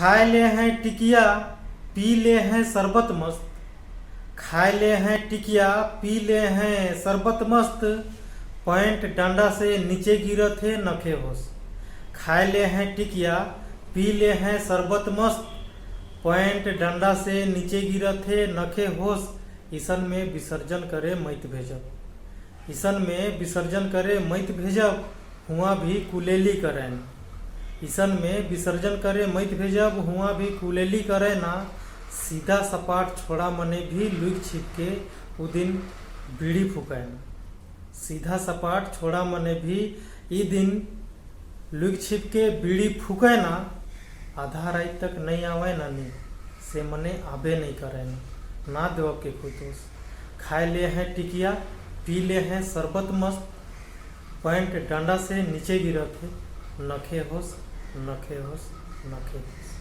खाए ले हैं टिकिया पी ले हैं शरबत मस्त। खाए ले हैं टिकिया पी ले हैं शरबत मस्त। पैंट डंडा से नीचे गिरत है नखे होश। खाए ले हैं टिकिया पी ले हैं शरबत मस्त। पैंट डंडा से नीचे गिरत है नखे होश। ईसन में विसर्जन करे मैत भेजब। ईसन में विसर्जन करे मैत भेजब। हुआ भी कुलेली करें। ईसन में विसर्जन करे मैत भेजब। हुआ भी कुलेली करे ना। सीधा सपाट छोड़ा मने भी लुक छिप के उ दिन बीड़ी फूकै ना। सीधा सपाट छोड़ा मने भी ई दिन लुक छिप के बीड़ी फूकै ना। आधा रात तक नहीं आवे ना नी से मने आबे नहीं करे ना देव के खुदोस। खाए ले हैं टिकिया पी ले हैं शरबत मस्त। पैंट डंडा से नीचे गिरत है नखे होश नखे होश नखे होश।